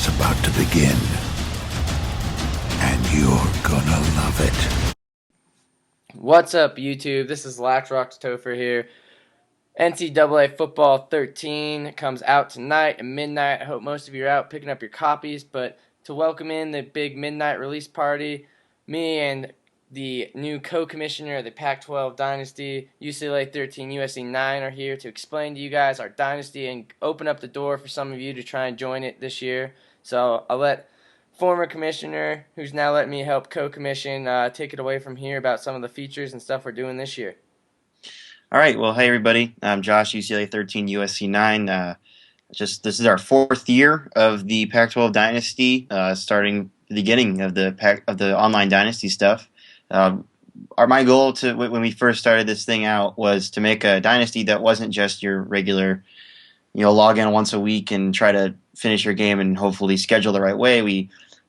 is about to begin, and you're gonna love it. What's up, YouTube? This is LaxRoxTopher here. NCAA Football 13 comes out tonight at midnight. I hope most of you are out picking up your copies, but to welcome in the big midnight release party, me and the new co-commissioner of the Pac-12 Dynasty, UCLA 13, USC 9, are here to explain to you guys our dynasty and open up the door for some of you to try and join it this year. So I'll let former commissioner, who's now let me help co-commission, take it away from here about some of the features and stuff we're doing this year. All right. Well, hey everybody. I'm Josh, UCLA 13, USC 9. This is our fourth year of the Pac-12 Dynasty, starting the beginning of the online Dynasty stuff. My goal when we first started this thing out was to make a Dynasty that wasn't just your regular, log in once a week and try to finish your game and hopefully schedule the right way.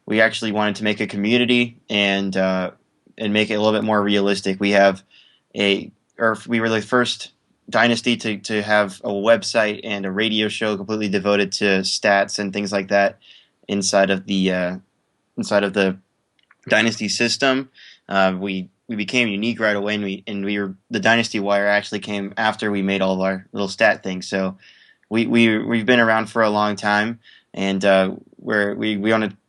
We actually wanted to make a community and make it a little bit more realistic. We were the first dynasty to have a website and a radio show completely devoted to stats and things like that inside of the dynasty system. We became unique right away, and the Dynasty Wire actually came after we made all of our little stat things. So we've been around for a long time, and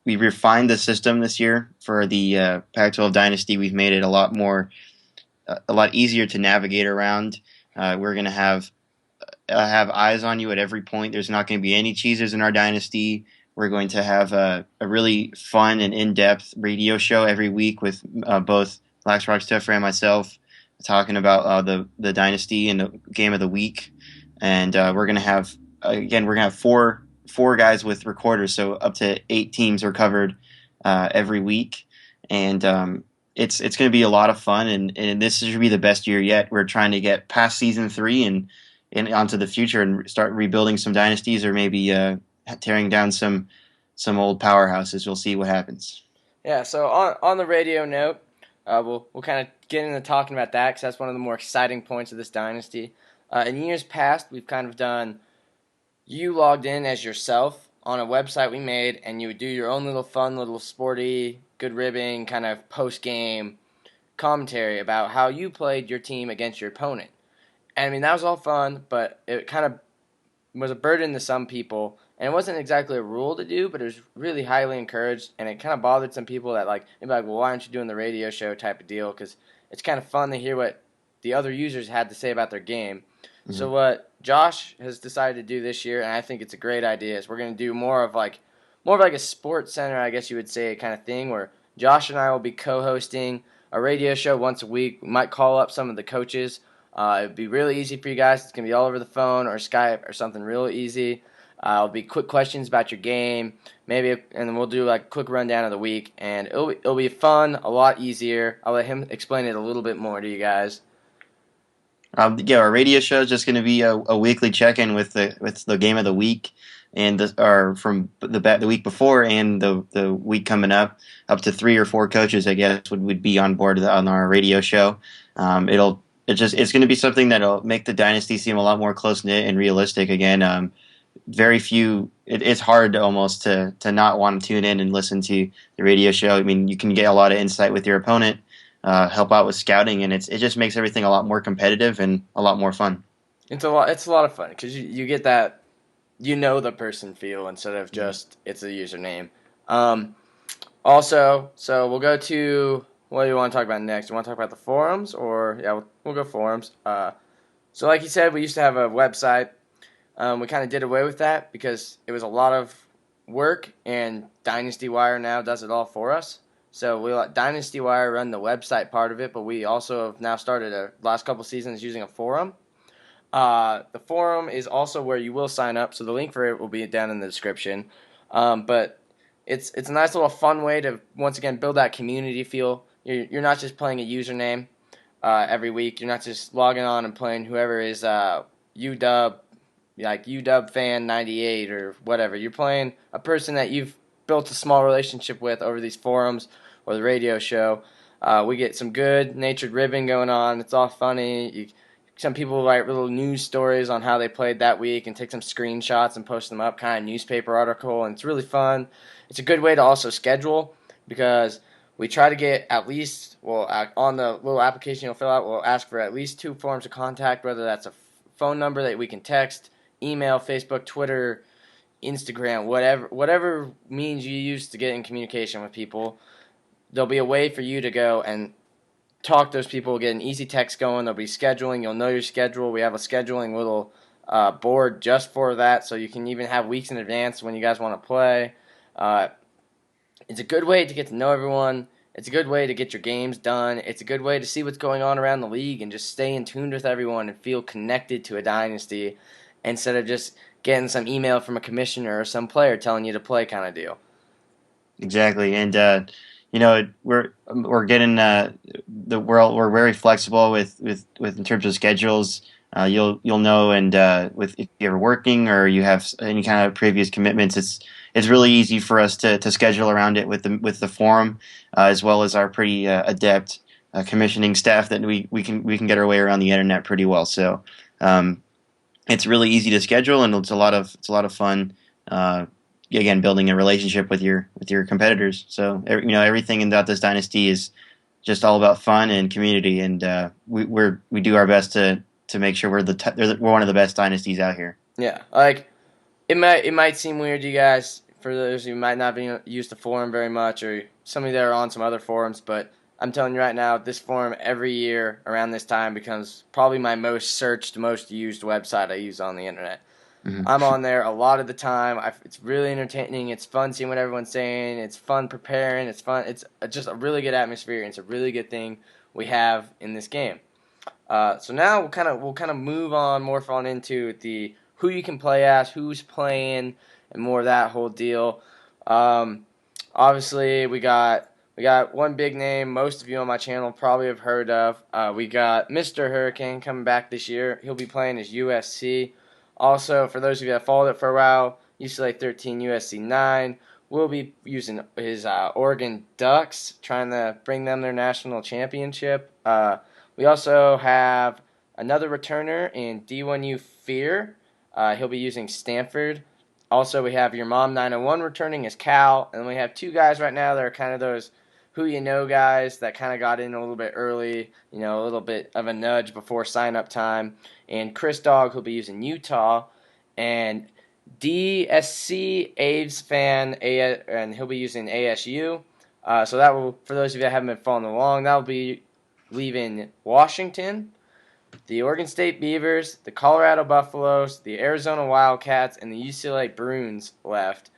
we refined the system this year for the Pac-12 Dynasty. We've made it a lot easier to navigate around. We're going to have eyes on you at every point. There's not going to be any cheesers in our dynasty. We're going to have a really fun and in-depth radio show every week with both LaxRoxTopher and myself talking about the dynasty and the game of the week. And we're going to have four guys with recorders, so up to 8 teams are covered every week. And it's going to be a lot of fun, and this should be the best year yet. We're trying to get past season 3 and onto the future and start rebuilding some dynasties, or maybe tearing down some old powerhouses. We'll see what happens. Yeah, so on the radio note, we'll kind of get into talking about that because that's one of the more exciting points of this dynasty. In years past, we've kind of done you logged in as yourself on a website we made, and you would do your own little fun, little sporty, good ribbing kind of post-game commentary about how you played your team against your opponent. And I mean, that was all fun, but it kind of was a burden to some people, and it wasn't exactly a rule to do, but it was really highly encouraged, and it kind of bothered some people that they'd be like, well, why aren't you doing the radio show type of deal? Because it's kind of fun to hear what the other users had to say about their game. Mm-hmm. So what Josh has decided to do this year, and I think it's a great idea, is we're going to do more of a sports center, I guess you would say, kind of thing, where Josh and I will be co-hosting a radio show once a week. We might call up some of the coaches. It would be really easy for you guys. It's going to be all over the phone or Skype or something real easy. It'll be quick questions about your game, maybe, and then we'll do a quick rundown of the week, and it'll be fun, a lot easier. I'll let him explain it a little bit more to you guys. Our radio show is just going to be a weekly check-in with the game of the week, and from the week before and the week coming up to 3 or 4 coaches, I guess, would be on board on our radio show. It's going to be something that'll make the dynasty seem a lot more close-knit and realistic again. Very few. It's hard almost to not want to tune in and listen to the radio show. I mean, you can get a lot of insight with your opponent, help out with scouting, and it just makes everything a lot more competitive and a lot more fun. It's a lot of fun because you get that the person feel instead of just it's a username. Also, so we'll go to what do you want to talk about next? You want to talk about the forums, or we'll go forums. So like you said, we used to have a website. We kind of did away with that because it was a lot of work, and Dynasty Wire now does it all for us. So we let Dynasty Wire run the website part of it, but we also have now started last couple seasons using a forum. The forum is also where you will sign up, so the link for it will be down in the description. But it's a nice little fun way to once again build that community feel. You're not just playing a username every week. You're not just logging on and playing whoever is UW. Like UW fan 98 or whatever. You're playing a person that you've built a small relationship with over these forums or the radio show. We get some good natured ribbing going on. It's all funny. You some people write little news stories on how they played that week and take some screenshots and post them up, kind of newspaper article, and it's really fun. It's a good way to also schedule because we try to get at least, on the little application you'll fill out, we'll ask for at least 2 forms of contact, whether that's a phone number that we can text, email, Facebook, Twitter, Instagram, whatever means you use to get in communication with people. There'll be a way for you to go and talk to those people, get an easy text going. There'll be scheduling. You'll know your schedule. We have a scheduling little board just for that, so you can even have weeks in advance when you guys want to play. It's a good way to get to know everyone. It's a good way to get your games done. It's a good way to see what's going on around the league and just stay in tune with everyone and feel connected to a dynasty instead of just getting some email from a commissioner or some player telling you to play kind of deal. Exactly, and we're getting we're very flexible with in terms of schedules. You'll know, and if you're working or you have any kind of previous commitments, it's really easy for us to schedule around it with the forum, as well as our pretty adept commissioning staff that we can get our way around the internet pretty well. So it's really easy to schedule, and it's a lot of fun. Again, building a relationship with your competitors. So everything about this dynasty is just all about fun and community, and we do our best to make sure we're one of the best dynasties out here. Yeah, like it might seem weird to you guys, for those who might not be used to forum very much, or some of you that are on some other forums, but I'm telling you right now, this forum every year around this time becomes probably my most searched, most used website I use on the internet. Mm-hmm. I'm on there a lot of the time. It's really entertaining. It's fun seeing what everyone's saying. It's fun preparing. It's fun. It's just a really good atmosphere. It's a really good thing we have in this game. So now we'll kind of morph on into the who you can play as, who's playing, and more of that whole deal. Obviously, we got one big name most of you on my channel probably have heard of. We got Mr. Hurricane coming back this year. He'll be playing as USC. Also, for those of you that followed it for a while, UCLA 13, USC 9. We'll be using his Oregon Ducks, trying to bring them their national championship. We also have another returner in D1U Fear. He'll be using Stanford. Also, we have your Mom 901 returning as Cal. And we have 2 guys right now that are kind of those who-you-know guys that kind of got in a little bit early, a little bit of a nudge before sign-up time. And Chris Dog, who'll be using Utah. And DSC Aves fan, and he'll be using ASU. So that will, for those of you that haven't been following along, that will be leaving Washington, the Oregon State Beavers, the Colorado Buffaloes, the Arizona Wildcats, and the UCLA Bruins left.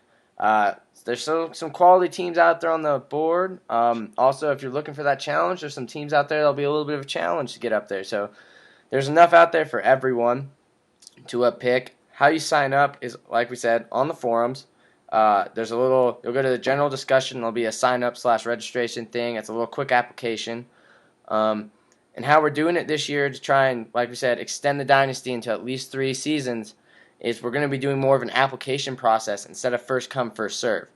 There's some quality teams out there on the board. Also, if you're looking for that challenge, there's some teams out there that'll be a little bit of a challenge to get up there. So there's enough out there for everyone to pick. How you sign up is, like we said, on the forums. You'll go to the general discussion. There'll be a sign-up/registration thing. It's a little quick application. And how we're doing it this year to try and, like we said, extend the dynasty into at least 3 seasons is we're going to be doing more of an application process instead of first come, first serve.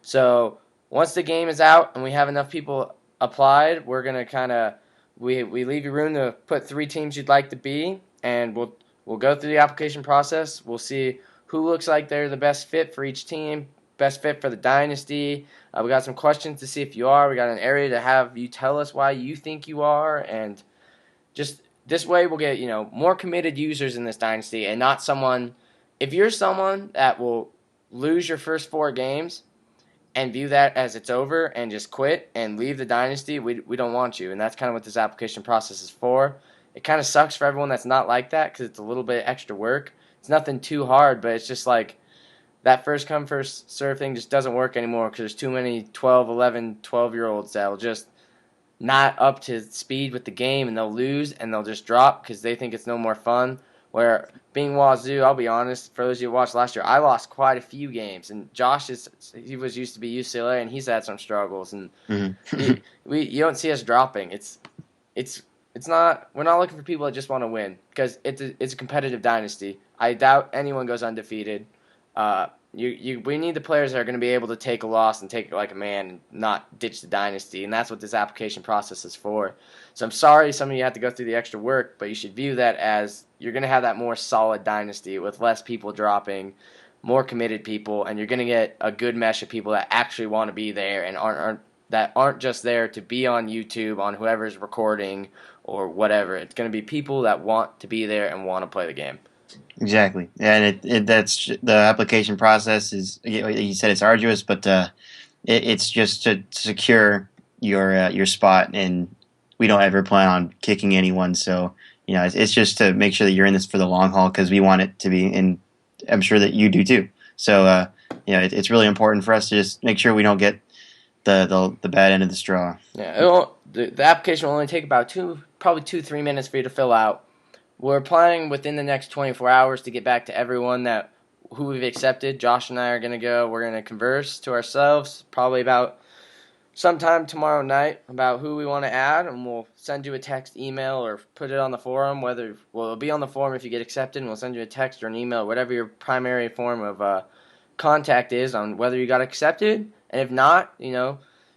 So once the game is out and we have enough people applied, we're going to we leave you room to put 3 teams you'd like to be, and we'll go through the application process. We'll see who looks like they're the best fit for each team, best fit for the dynasty. We got some questions to see if you are. We got an area to have you tell us why you think you are, and just this way we'll get more committed users in this dynasty, and not someone. If you're someone that will lose your first 4 games and view that as it's over and just quit and leave the dynasty, we don't want you, and that's kind of what this application process is for. It kind of sucks for everyone that's not like that because it's a little bit extra work. It's nothing too hard, but it's just like that first come, first serve thing just doesn't work anymore because there's too many 12, 11, 12-year-olds that will just not up to speed with the game, and they'll lose and they'll just drop because they think it's no more fun. Where being Wazoo, I'll be honest, for those of you who watched last year, I lost quite a few games, and Josh he was used to be UCLA, and he's had some struggles, and you don't see us dropping. It's not. We're not looking for people that just want to win because it's a competitive dynasty. I doubt anyone goes undefeated. we need the players that are going to be able to take a loss and take it like a man and not ditch the dynasty, and that's what this application process is for. So I'm sorry some of you have to go through the extra work, but you should view that as you're going to have that more solid dynasty with less people dropping, more committed people, and you're going to get a good mesh of people that actually want to be there and aren't just there to be on YouTube on whoever's recording or whatever. It's going to be people that want to be there and want to play the game. Exactly, and that's the application process is. You said it's arduous, but it's just to secure your spot, and we don't ever plan on kicking anyone. So it's just to make sure that you're in this for the long haul because we want it to be, and I'm sure that you do too. So it's really important for us to just make sure we don't get the bad end of the straw. Yeah, the application will only take about probably 2-3 minutes for you to fill out. We're planning within the next 24 hours to get back to everyone who we've accepted. Josh and I are going to go. We're going to converse to ourselves probably about sometime tomorrow night about who we want to add, and we'll send you a text, email, or put it on the forum. It'll be on the forum if you get accepted, and we'll send you a text or an email, whatever your primary form of contact is on whether you got accepted. And if not,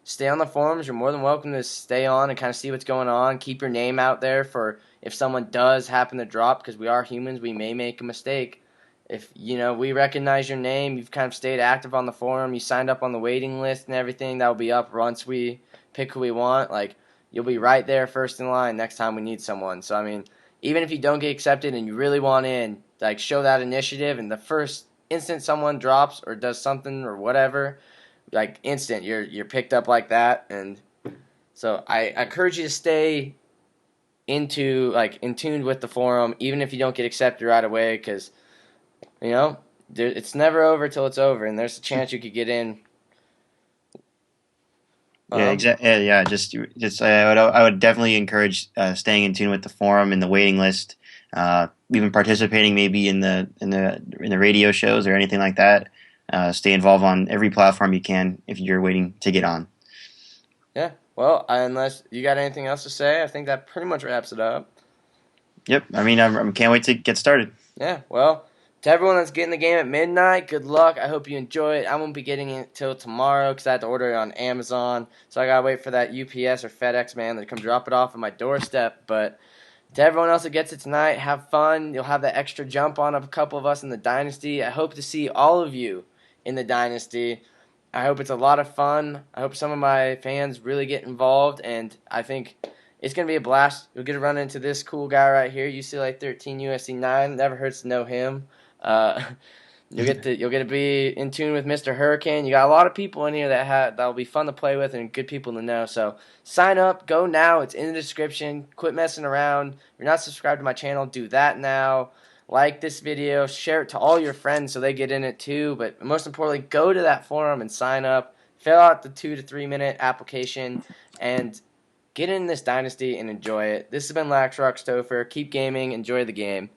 stay on the forums. You're more than welcome to stay on and kind of see what's going on. Keep your name out there for if someone does happen to drop, because we are humans, we may make a mistake. If, we recognize your name, you've kind of stayed active on the forum, you signed up on the waiting list and everything, that will be up once we pick who we want. You'll be right there first in line next time we need someone. So, even if you don't get accepted and you really want in, show that initiative, and the first instant someone drops or does something or whatever, instant, you're picked up like that. And so I encourage you to stay in tune with the forum, even if you don't get accepted right away, because it's never over till it's over, and there's a chance you could get in. Yeah, exactly. Yeah. Just I would definitely encourage staying in tune with the forum and the waiting list. Even participating maybe in the radio shows or anything like that. Stay involved on every platform you can if you're waiting to get on. Yeah. Well, unless you got anything else to say, I think that pretty much wraps it up. Yep. I can't wait to get started. Yeah. Well, to everyone that's getting the game at midnight, good luck. I hope you enjoy it. I won't be getting it till tomorrow because I had to order it on Amazon. So I got to wait for that UPS or FedEx man to come drop it off at my doorstep. But to everyone else that gets it tonight, have fun. You'll have that extra jump on a couple of us in the Dynasty. I hope to see all of you in the Dynasty. I hope it's a lot of fun. I hope some of my fans really get involved, and I think it's going to be a blast. You'll get to run into this cool guy right here, UCLA 13, USC 9. Never hurts to know him. You'll get to be in tune with Mr. Hurricane. You got a lot of people in here that'll be fun to play with and good people to know. So sign up, go now. It's in the description. Quit messing around. If you're not subscribed to my channel, do that now. Like this video, share it to all your friends so they get in it too. But most importantly, go to that forum and sign up. Fill out the 2 to 3 minute application and get in this Dynasty and enjoy it. This has been LaxRoxTopher. Keep gaming. Enjoy the game.